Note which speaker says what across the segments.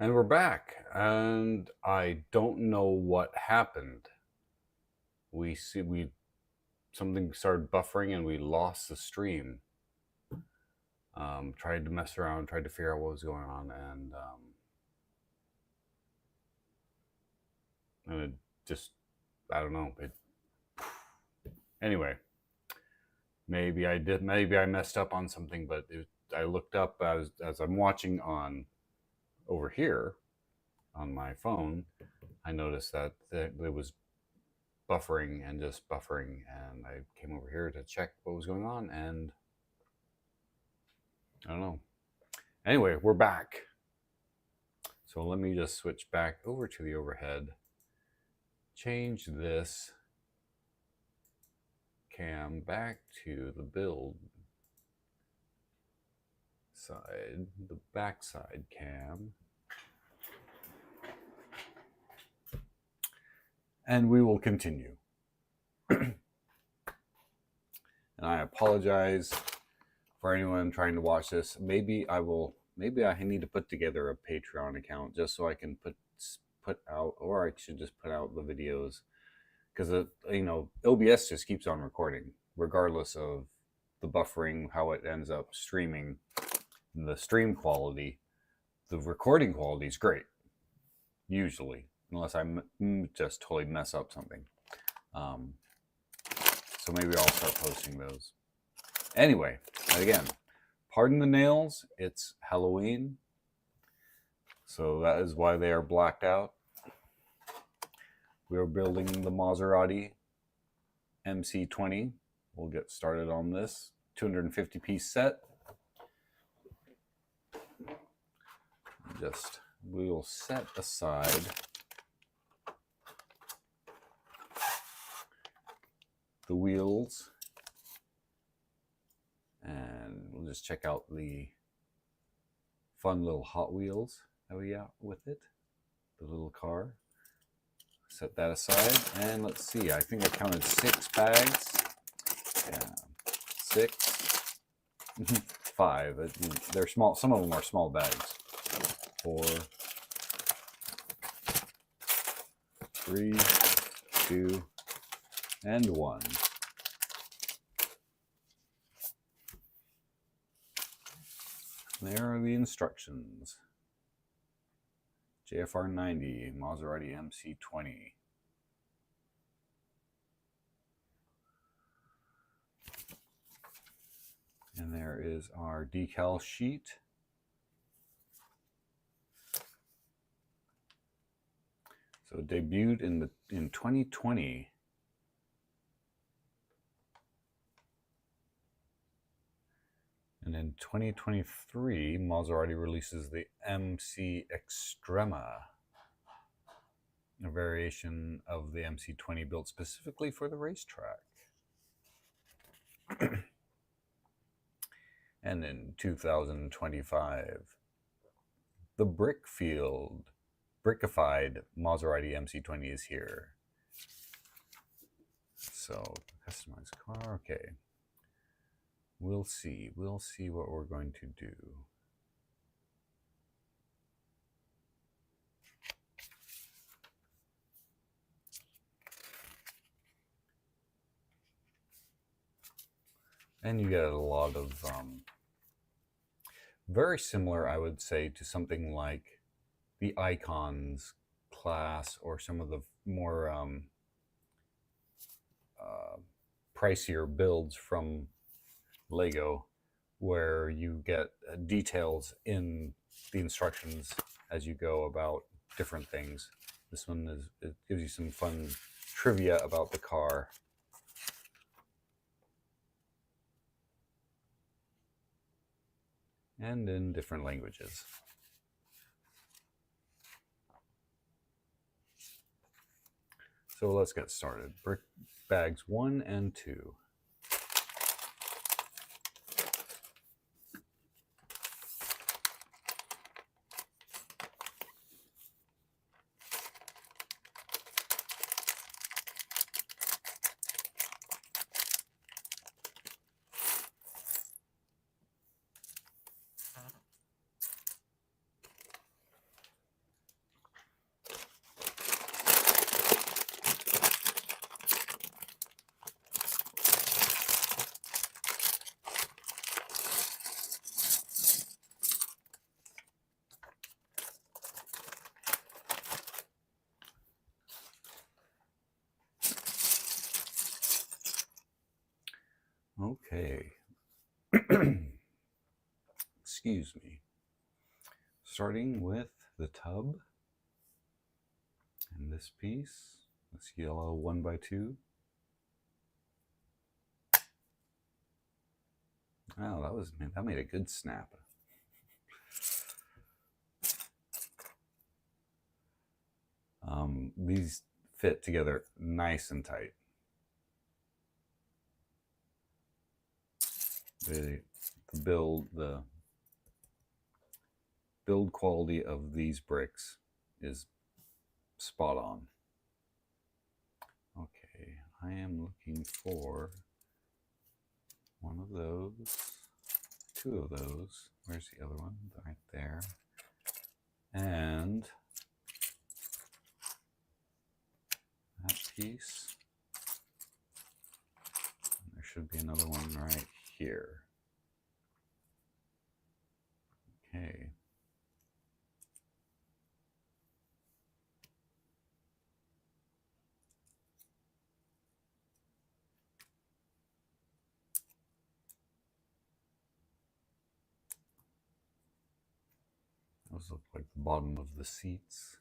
Speaker 1: And we're back, and I don't know what happened. We something started buffering, and we lost the stream. Tried to mess around, tried to figure out what was going on, and it just, I don't know. Anyway, maybe I messed up on something, but I looked up as I'm watching on over here on my phone. I noticed that it was buffering and just buffering, and I came over here to check what was going on, and I don't know. Anyway, we're back. So let me just switch back over to the overhead, change this cam back to the build side, the backside cam, and we will continue. And I apologize for anyone trying to watch this. Maybe I need to put together a Patreon account just so I can put out, or I should just put out the videos, because OBS just keeps on recording regardless of the buffering, how it ends up streaming, the stream quality. The recording quality is great, usually, unless I just totally mess up something. So maybe I'll start posting those. Anyway, again, pardon the nails, it's Halloween, so that is why they are blacked out. We are building the Maserati MC20. We'll get started on this 250 piece set. We will set aside the wheels, and we'll just check out the fun little Hot Wheels that we got with it, the little car. Set that aside, and let's see, I think I counted 6 bags. Yeah, 6, 5. They're small, some of them are small bags. 4, 3, 2, and 1. There are the instructions. JFR 90, Maserati MC20. And there is our decal sheet. So it debuted in 2020. And in 2023, Maserati releases the MC Extrema, a variation of the MC20 built specifically for the racetrack. And in 2025, the brickified Maserati MC20 is here. So, customized car, okay. We'll see what we're going to do. And you get a lot of very similar, I would say, to something like the Icons class or some of the more pricier builds from Lego, where you get details in the instructions as you go about different things. This one it gives you some fun trivia about the car. And in different languages. So let's get started. Brick bags 1 and 2. Okay. Excuse me. Starting with the tub and this piece, this yellow 1x2. Oh, that made a good snap. These fit together nice and tight. The build quality of these bricks is spot on. Okay, I am looking for one of those, two of those. Where's the other one? Right there. And that piece. And there should be another one right here. Okay. Those look like the bottom of the seats.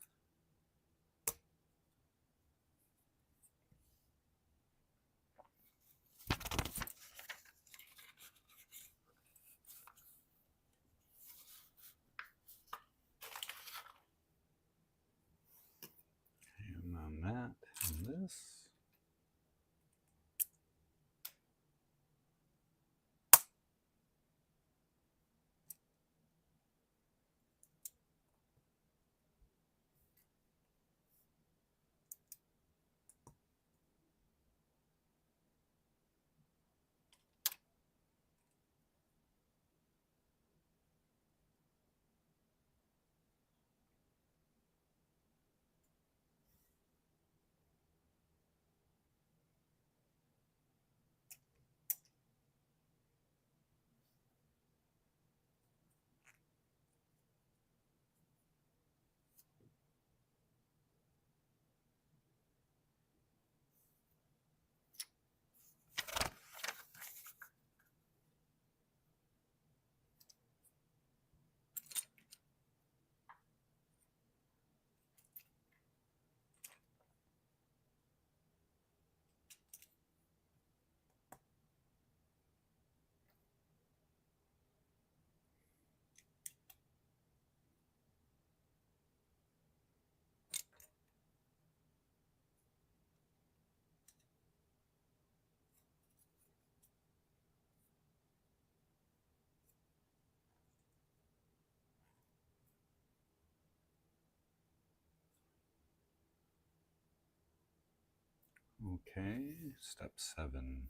Speaker 1: And on that and this. Okay, step 7.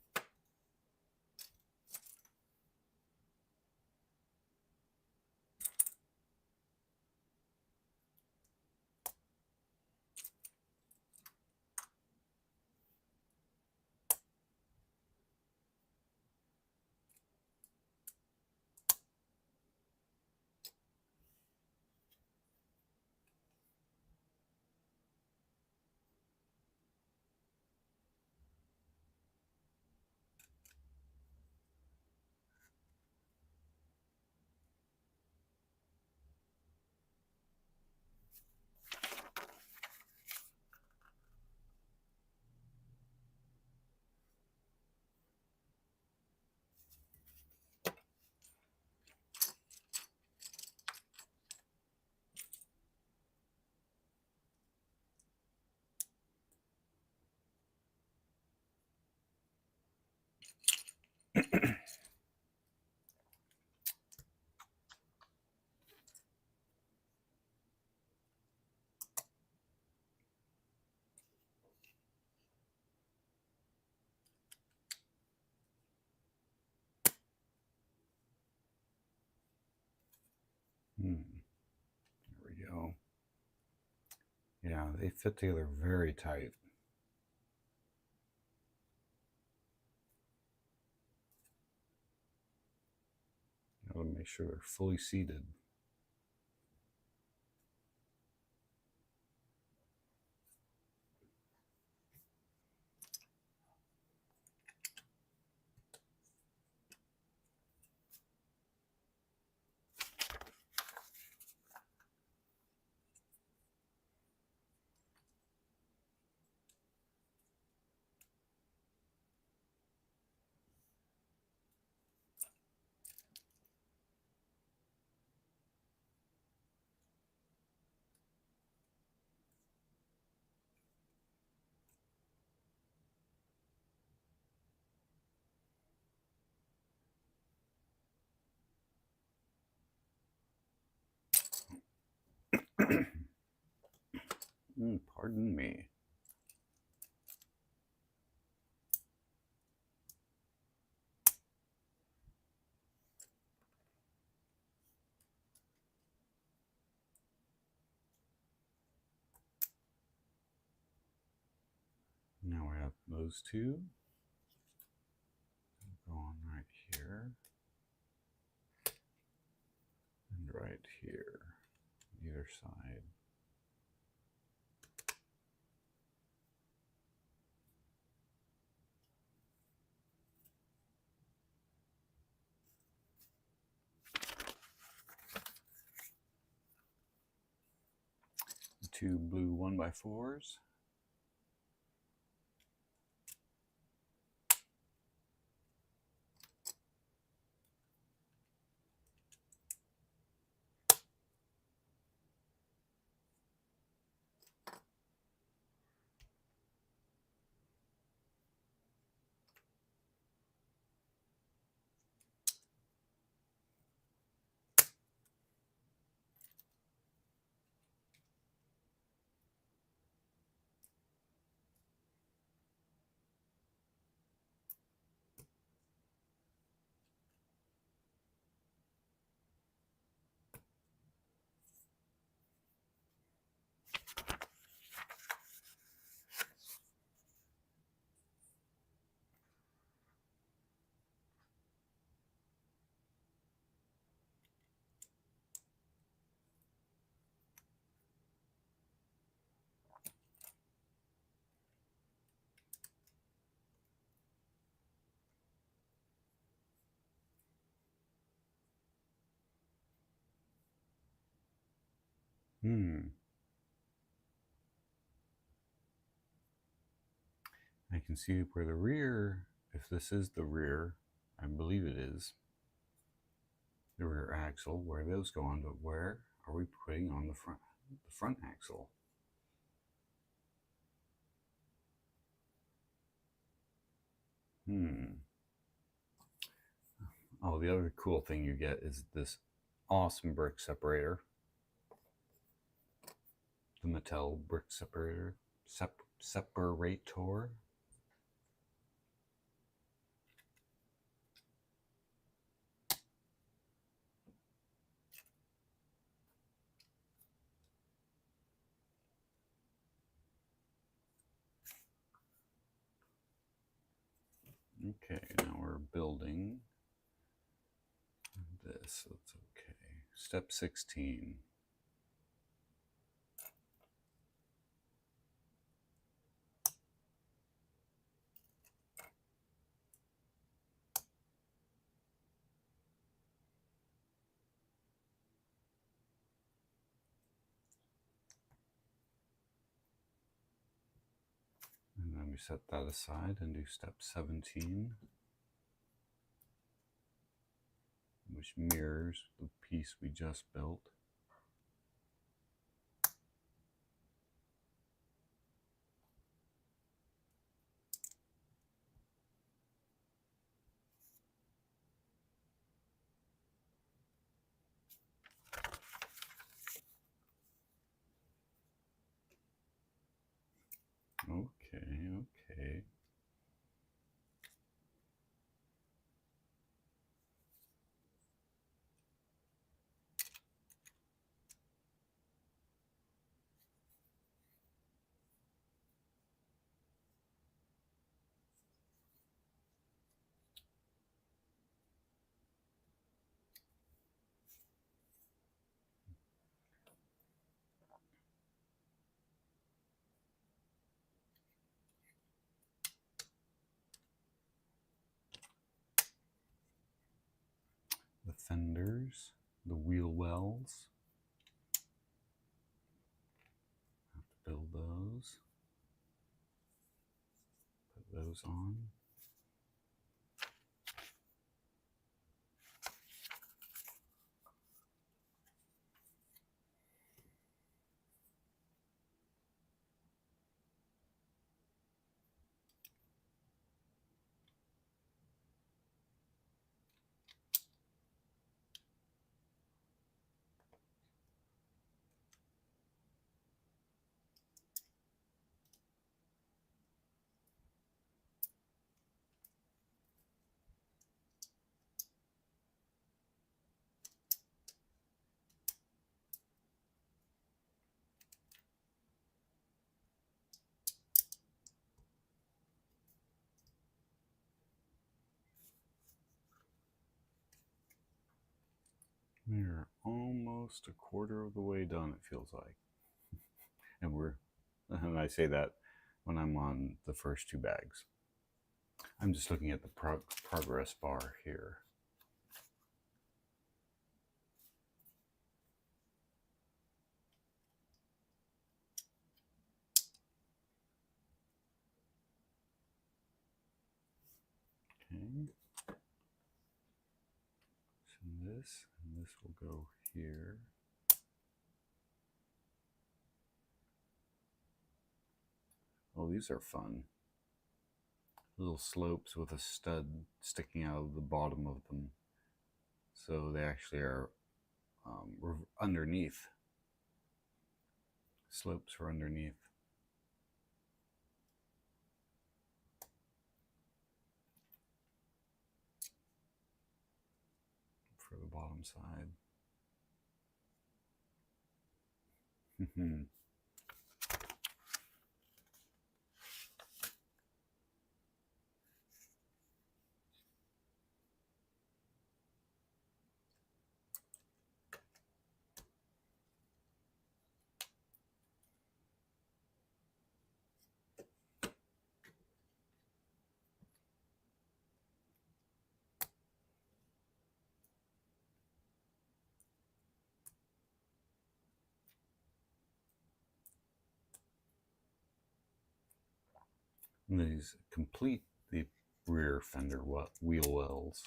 Speaker 1: There we go. Yeah, they fit together very tight. I want to make sure they're fully seated. Pardon me. Now we have those two. Go on right here. And right here, either side. The two blue 1x4s. I can see where the rear, if this is the rear, I believe it is, the rear axle, where those go on, but where are we putting on the front axle? Oh, the other cool thing you get is this awesome brick separator. The Mattel brick separator. Separator. Okay, now we're building this. That's okay. Step 16. And then we set that aside and do step 17, which mirrors the piece we just built. Okay. The fenders, the wheel wells. Have to build those. Put those on. We're almost a quarter of the way done, it feels like. And I say that when I'm on the first 2 bags. I'm just looking at the progress bar here. Okay. So this will go here. Oh, these are fun. Little slopes with a stud sticking out of the bottom of them. So they actually are underneath. Slopes are underneath. For the bottom side. These complete the rear fender wheel wells.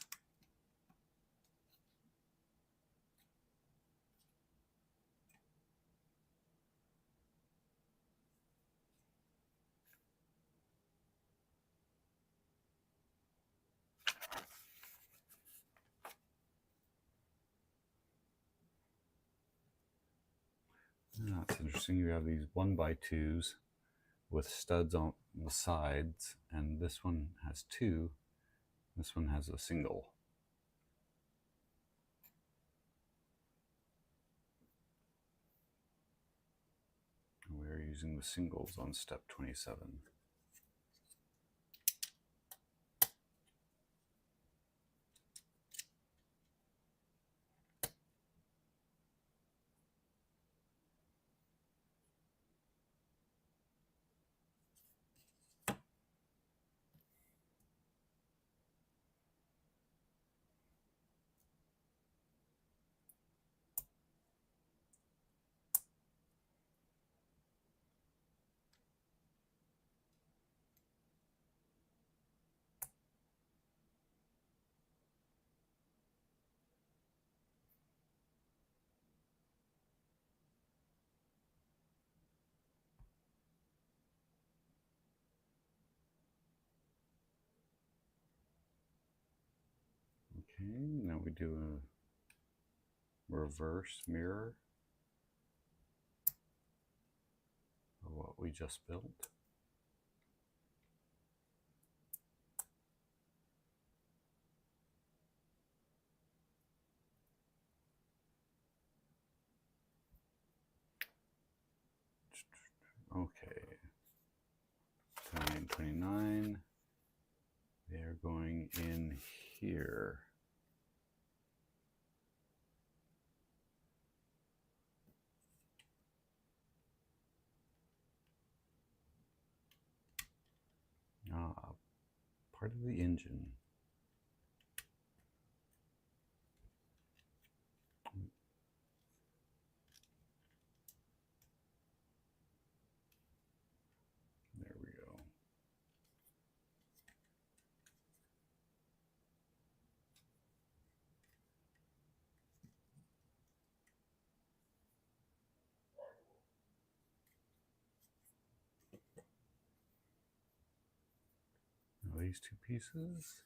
Speaker 1: That's interesting. You have these 1x2s with studs on the sides, and this one has 2. This one has a single. We're using the singles on step 27. Okay, now we do a reverse mirror of what we just built. Okay, 28, 29. They're going in here. Part of the engine. There we go. Now these 2 pieces.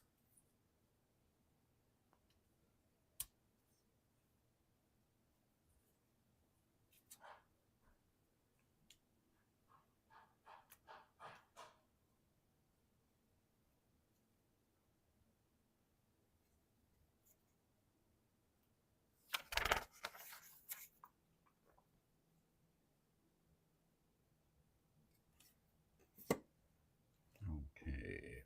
Speaker 1: Okay.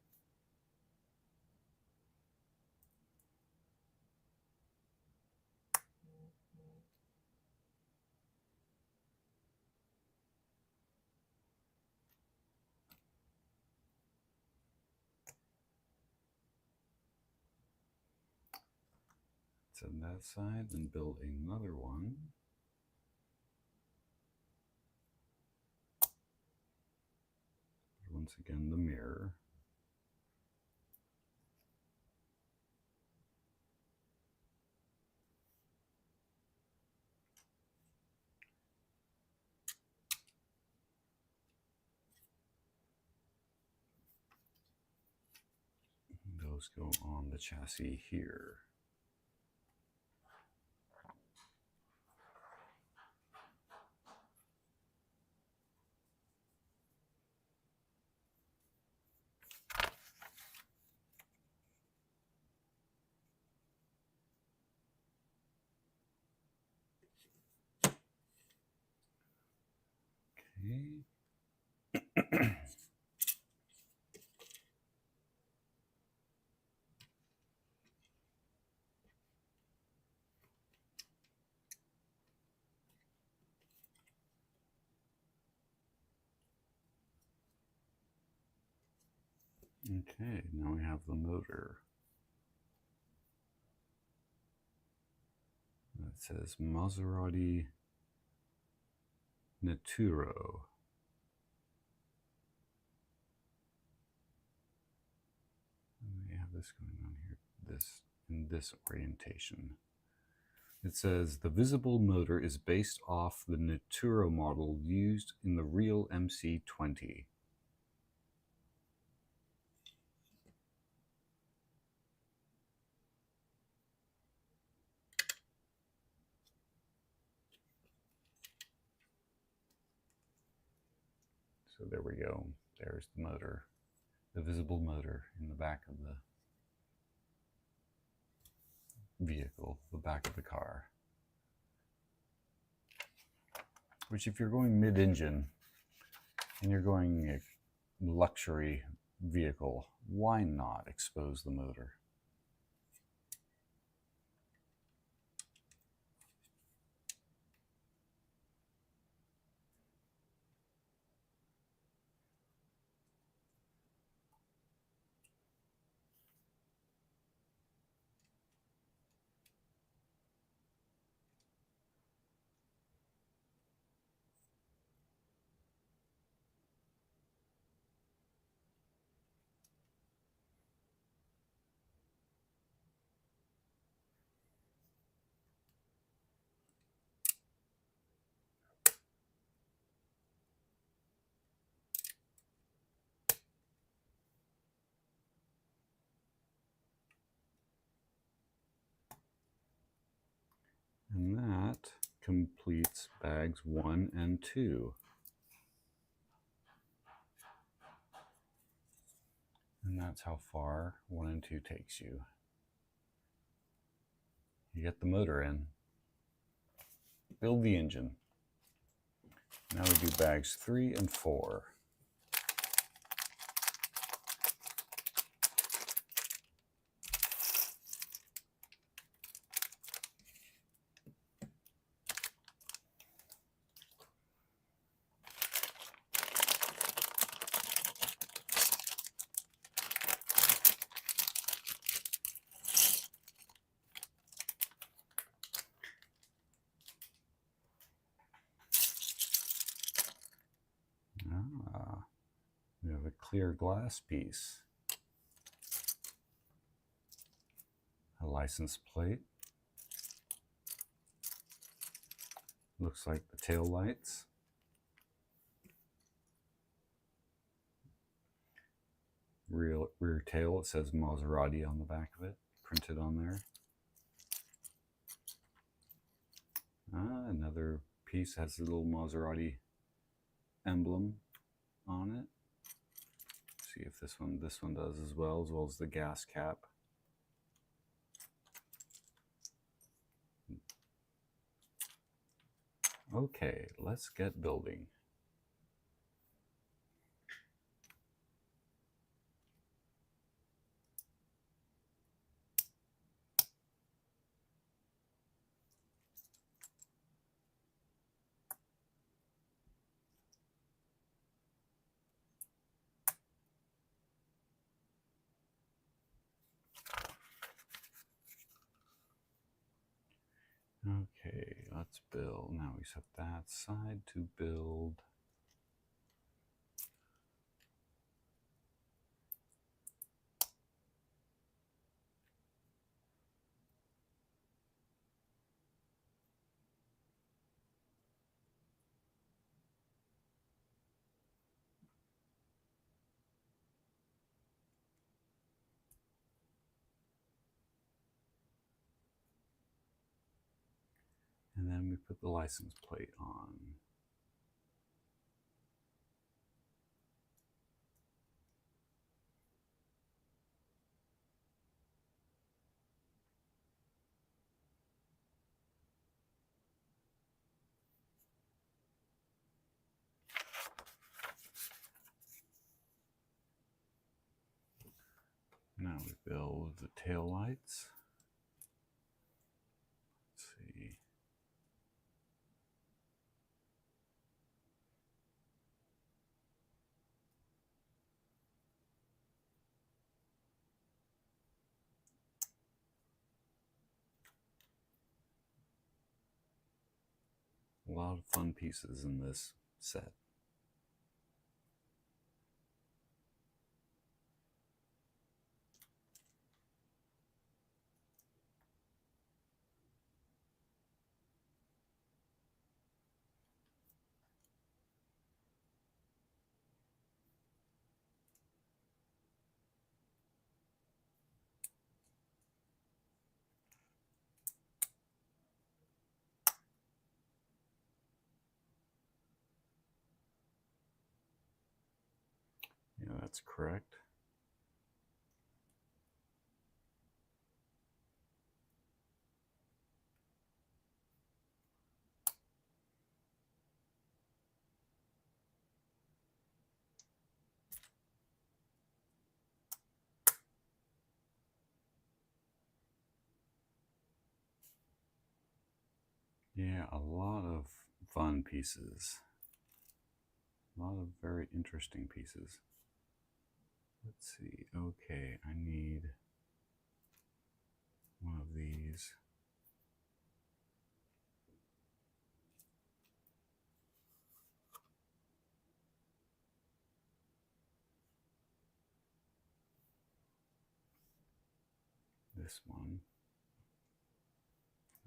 Speaker 1: It's on that side, and build another one. Once again, the mirror. Those go on the chassis here. Okay. Okay, now we have the motor. It says Maserati Naturo. And we have this going on here, this in this orientation. It says the visible motor is based off the Naturo model used in the real MC20. So there we go. There's the motor, the visible motor in the back of the vehicle, the back of the car. Which, if you're going mid-engine and you're going a luxury vehicle, why not expose the motor? And that completes bags 1 and 2. And that's how far 1 and 2 takes you. You get the motor in, build the engine. Now we do bags 3 and 4. We have a clear glass piece, a license plate, looks like the tail lights, rear tail, it says Maserati on the back of it, printed on there. Another piece has a little Maserati emblem on it. See if this one does as well as the gas cap. Okay, let's get building. let's build. Now we set that side to build. And then we put the license plate on. Now we build the tail lights. Let's see. A lot of fun pieces in this set. Yeah, that's correct. Yeah, a lot of fun pieces. A lot of very interesting pieces. Let's see. Okay, I need one of these. This one.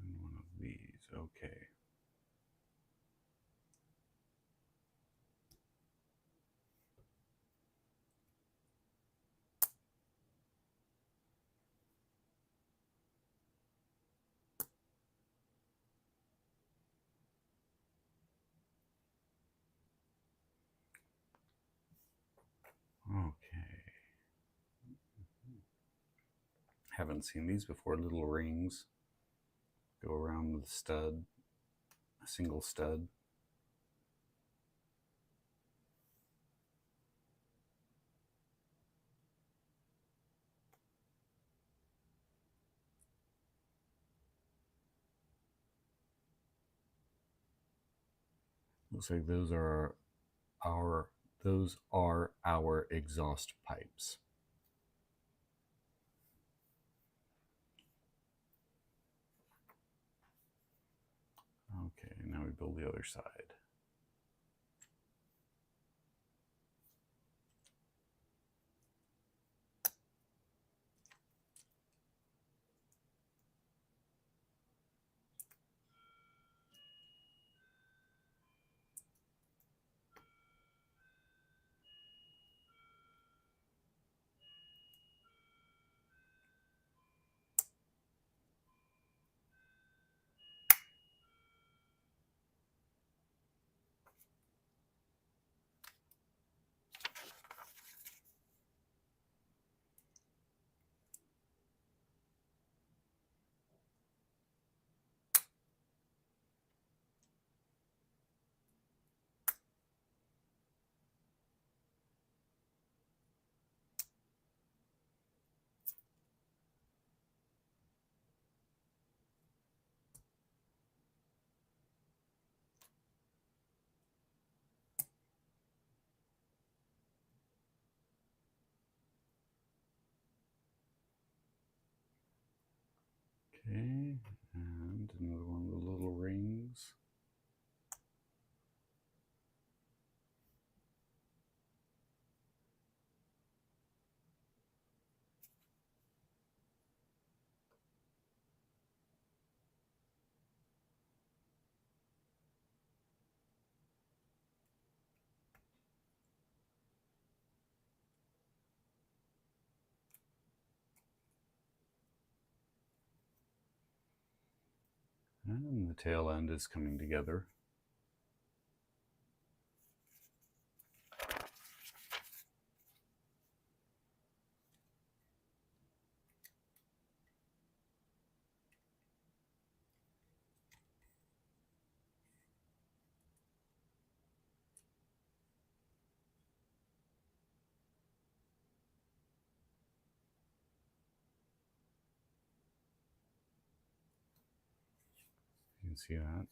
Speaker 1: And one of these. Okay. Okay. Haven't seen these before. Little rings go around the stud, a single stud. Looks like those are our exhaust pipes. Okay, now we build the other side. Okay, and another one of the little rings. And the tail end is coming together. You can see that.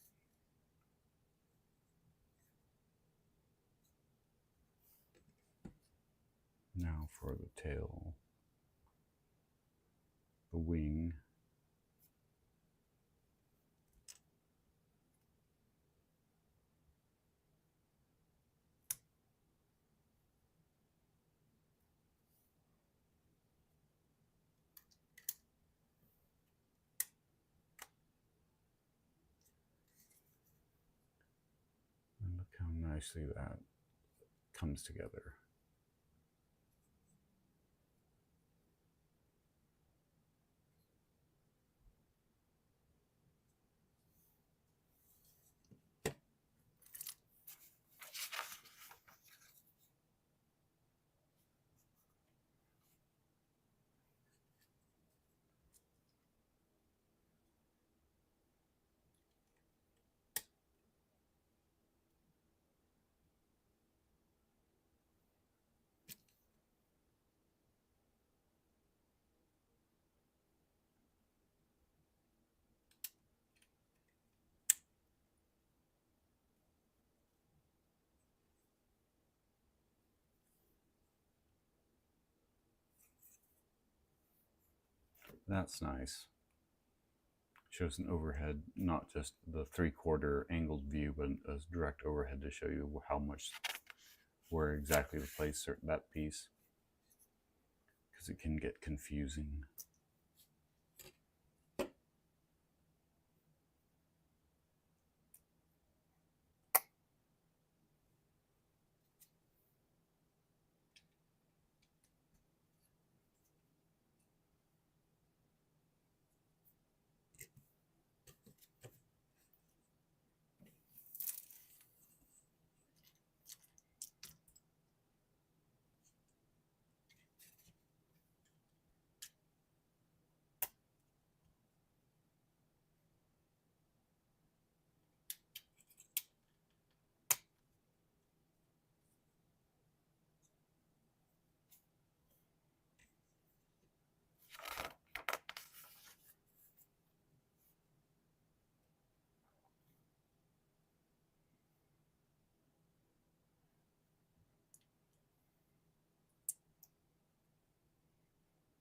Speaker 1: Now for the tail, the wing. And look how nicely that comes together. That's nice. Shows an overhead, not just the 3/4 angled view, but a direct overhead to show you how much, where exactly to place that piece, because it can get confusing.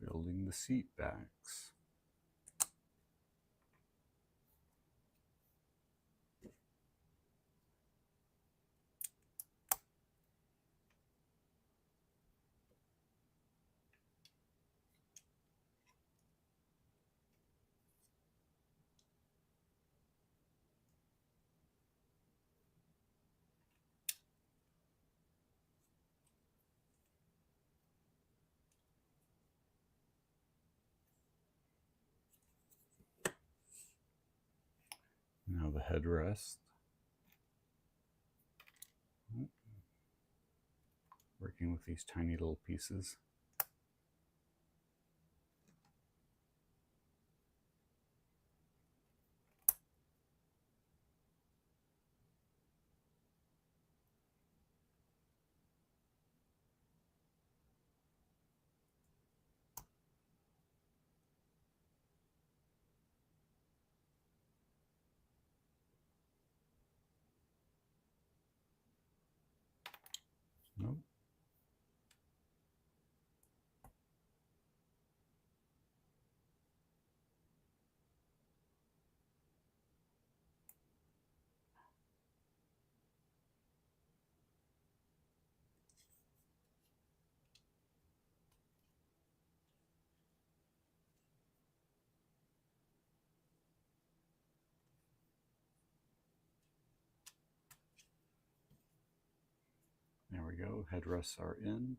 Speaker 1: Building the seat backs. Now the headrest. Working with these tiny little pieces. Nope. There we go, headrests are in.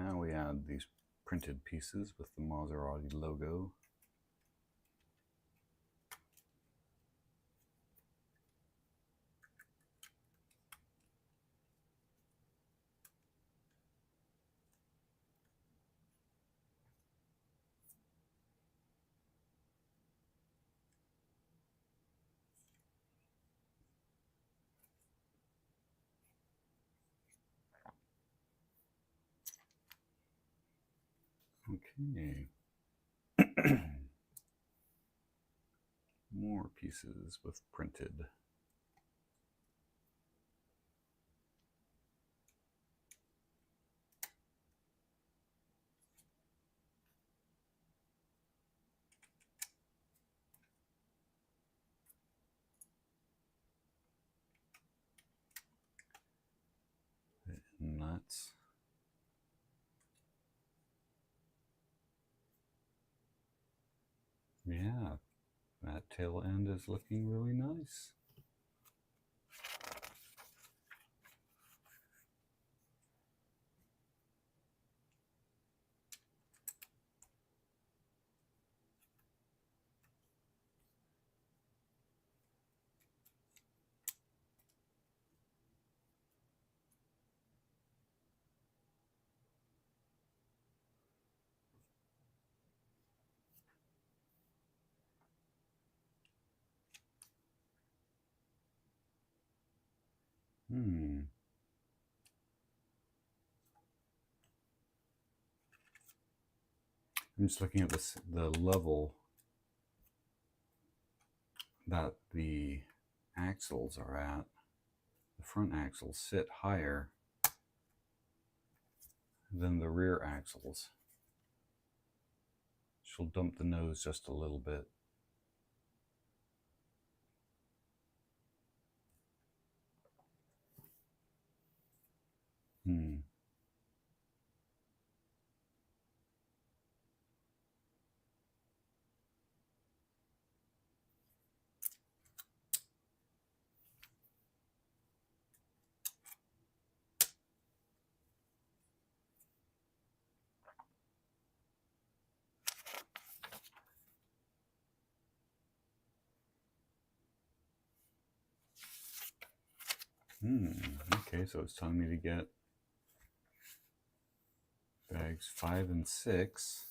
Speaker 1: now we add these printed pieces with the Maserati logo. Okay. More pieces with printed. Nuts. Yeah, that tail end is looking really nice. I'm just looking at this, the level that the axles are at. The front axles sit higher than the rear axles. She'll dump the nose just a little bit. Okay, so it's telling me to get bags 5 and 6,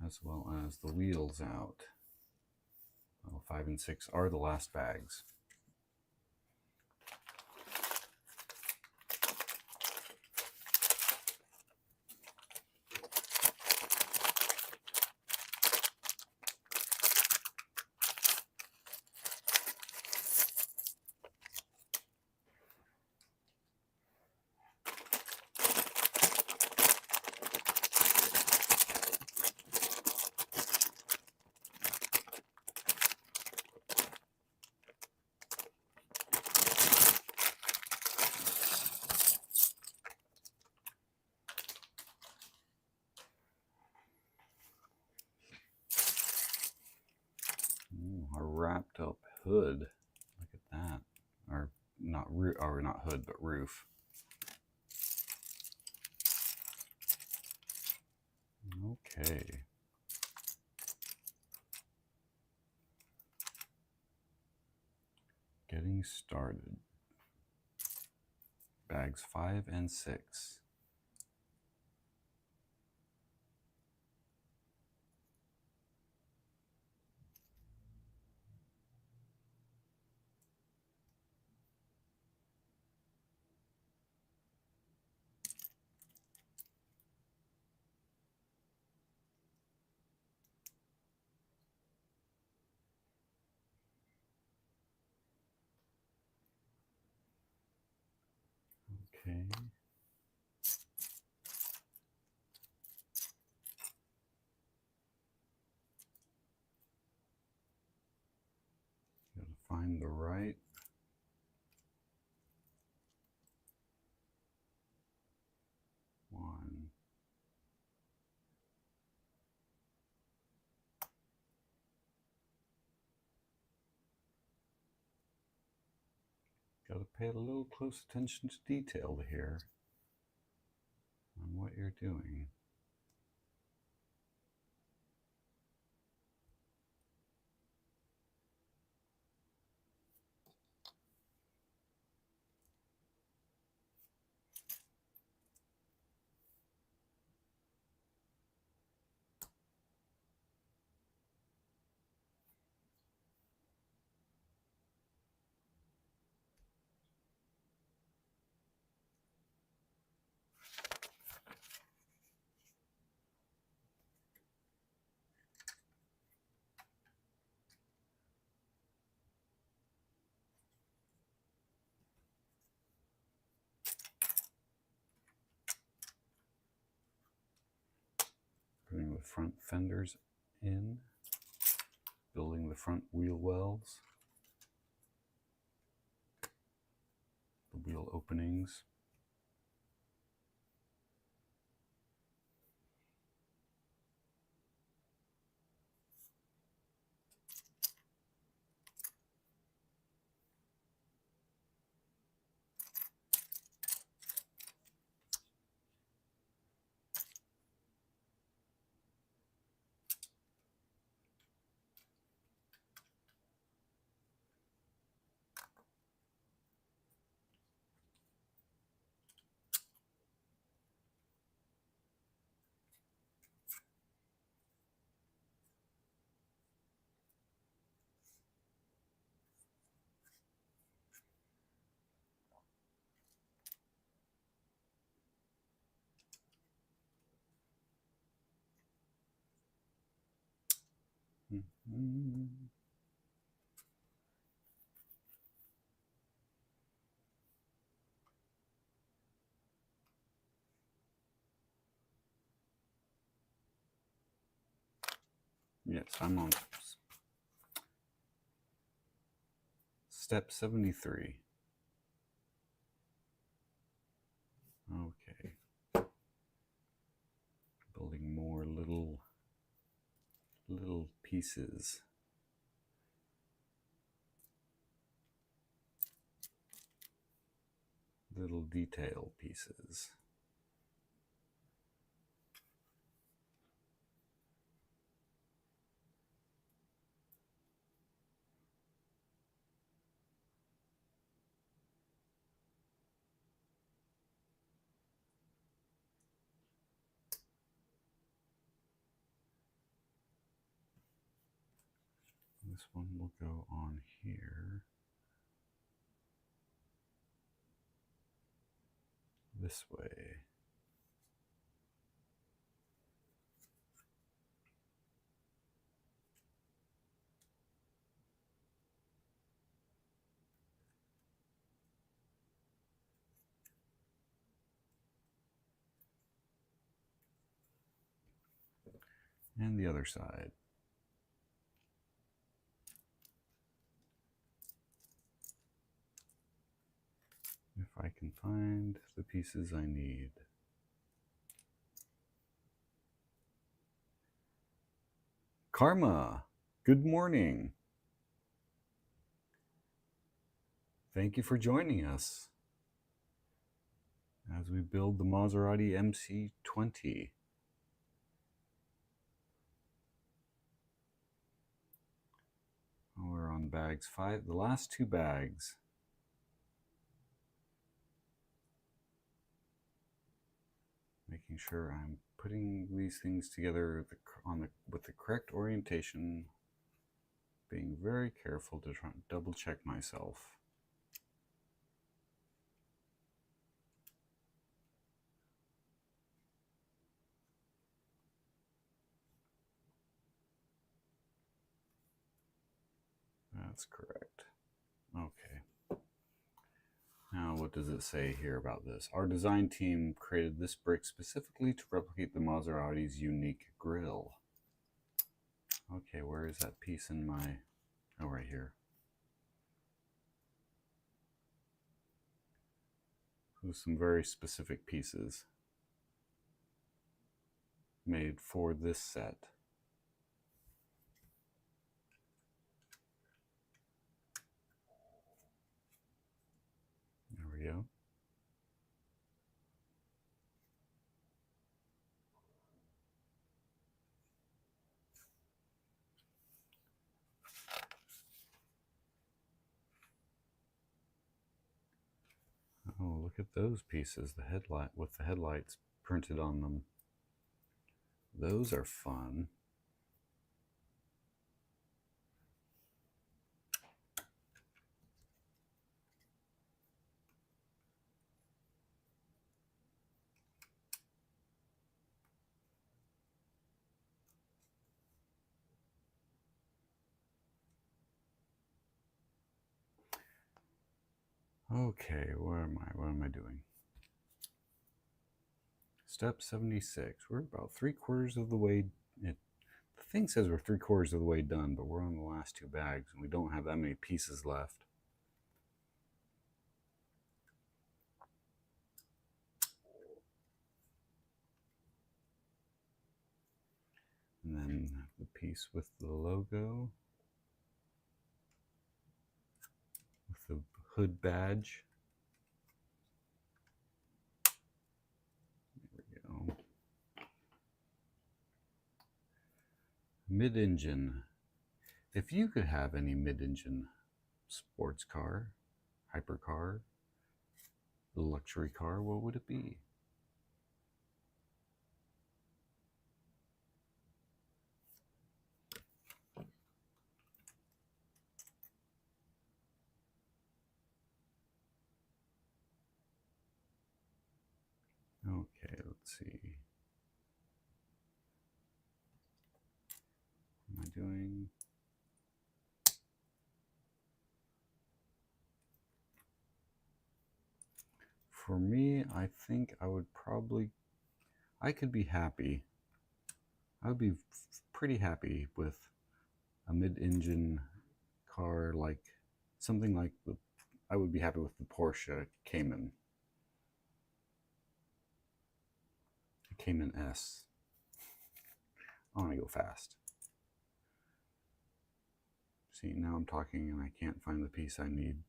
Speaker 1: as well as the wheels out. Well, 5 and 6 are the last bags. A wrapped up hood. Look at that. Or not hood, but roof. Okay. Getting started. Bags 5 and 6. Okay. Gotta find the right one. Gotta pay a little close attention to detail here. what you're doing. Putting the front fenders in, building the front wheel wells, the wheel openings. Yes, I'm on step 73. Okay. Building more little pieces. Little detail pieces. This one will go on here. This way. And the other side. If I can find the pieces I need. Karma, good morning. Thank you for joining us as we build the Maserati MC20. We're on bags 5, the last 2 bags. Making sure I'm putting these things together with the correct orientation. Being very careful to try and double check myself. That's correct. Okay. Now, what does it say here about this? Our design team created this brick specifically to replicate the Maserati's unique grille. Okay, where is that piece in my... Oh, right here. With some very specific pieces made for this set. There we go. Oh, look at those pieces, the headlight with the headlights printed on them. Those are fun. Okay, where am I? What am I doing? Step 76. We're about 3/4 of the way. The thing says we're 3/4 of the way done, but we're on the last 2 bags and we don't have that many pieces left. And then the piece with the logo, with the hood badge. There we go. Mid-engine. If you could have any mid-engine sports car, hypercar, luxury car, what would it be? Okay, let's see. What am I doing? For me, I think I would probably, I could be happy. I would be pretty happy with a mid-engine car, like something like the, I would be happy with the Porsche Cayman. The Cayman S. I want to go fast. See, now I'm talking and I can't find the piece I need.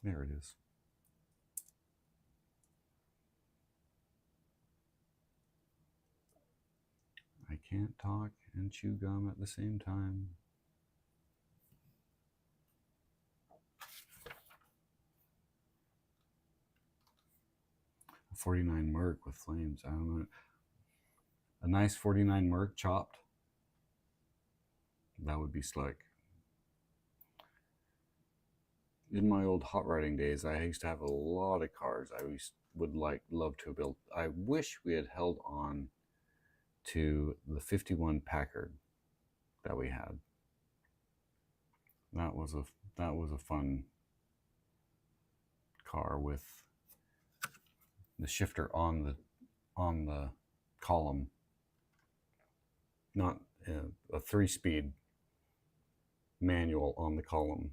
Speaker 1: There it is. I can't talk and chew gum at the same time. A 49 Merc with flames. I don't know. A nice 49 Merc chopped. That would be slick. In my old hot riding days, I used to have a lot of cars. I would love to build. I wish we had held on to the 51 Packard that we had. That was a fun car with the shifter on the column, not a 3-speed manual on the column.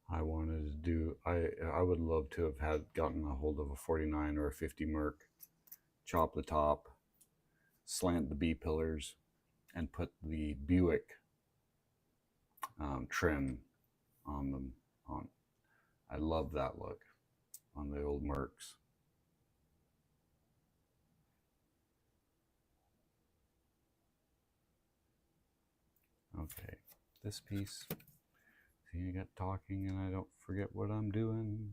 Speaker 1: I wanted to do, I would love to have gotten a hold of a 49 or a 50 Merc, chop the top, slant the B-pillars, and put the Buick trim on them. I love that look on the old Mercs. Okay, this piece. See, I got talking and I don't forget what I'm doing.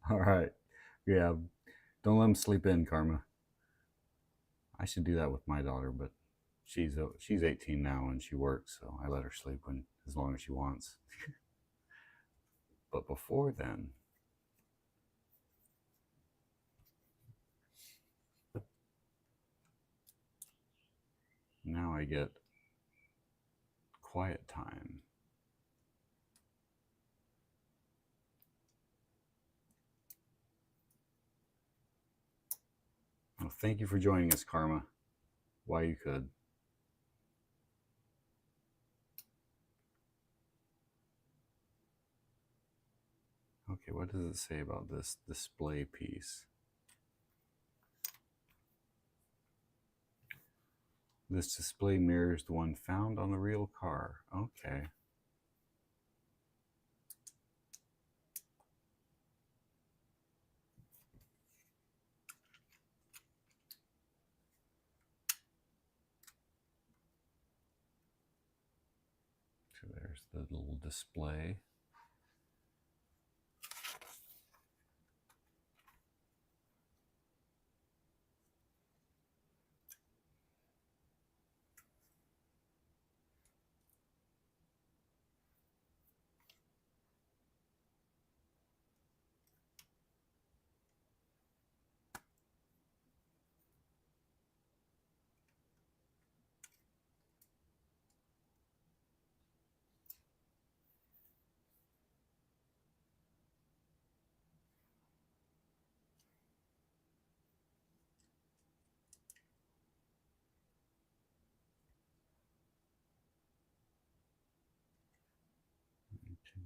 Speaker 1: All right. Yeah. Don't let him sleep in, Karma. I should do that with my daughter, but she's 18 now and she works, so I let her sleep as long as she wants. But before then, Now I get quiet time. Well, thank you for joining us, Karma. Why you could. Okay, what does it say about this display piece? This display mirrors the one found on the real car. Okay. So there's the little display.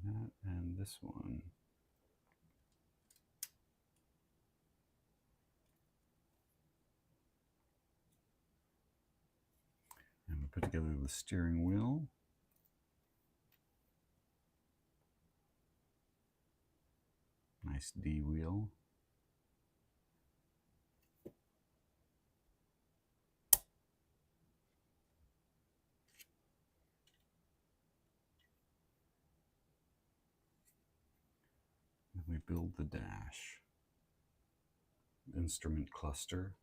Speaker 1: That and this one. And we put together the steering wheel. Nice D wheel. And we build the dash. Instrument cluster.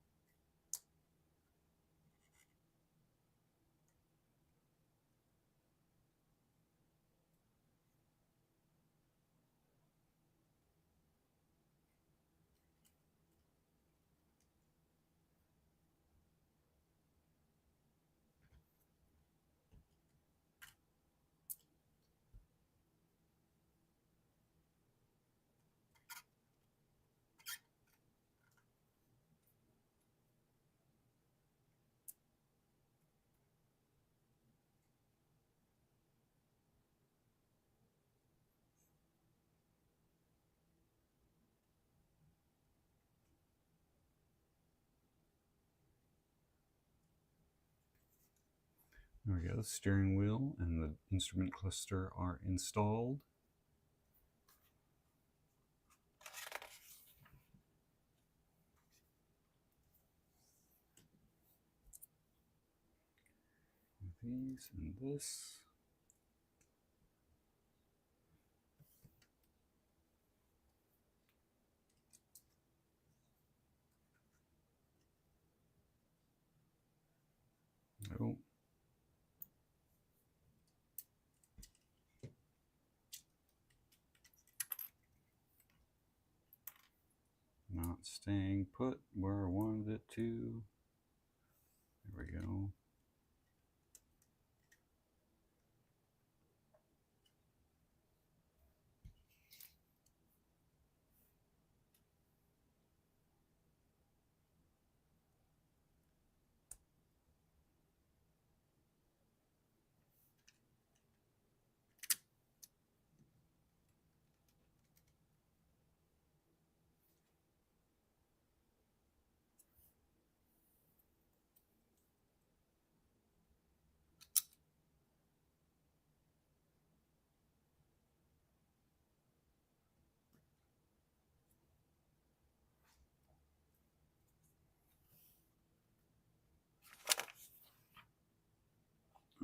Speaker 1: There we go, the steering wheel and the instrument cluster are installed. These and this. Oh. Not staying put where I wanted it to. There we go.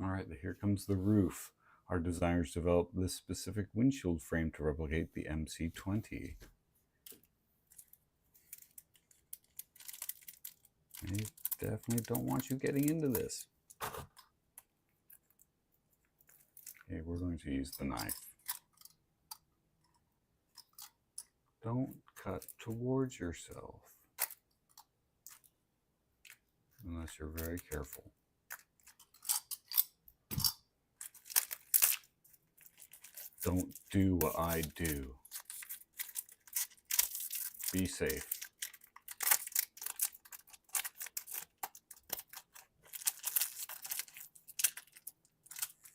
Speaker 1: All right, here comes the roof. Our designers developed this specific windshield frame to replicate the MC20. They definitely don't want you getting into this. Okay, we're going to use the knife. Don't cut towards yourself unless you're very careful. Don't do what I do. Be safe.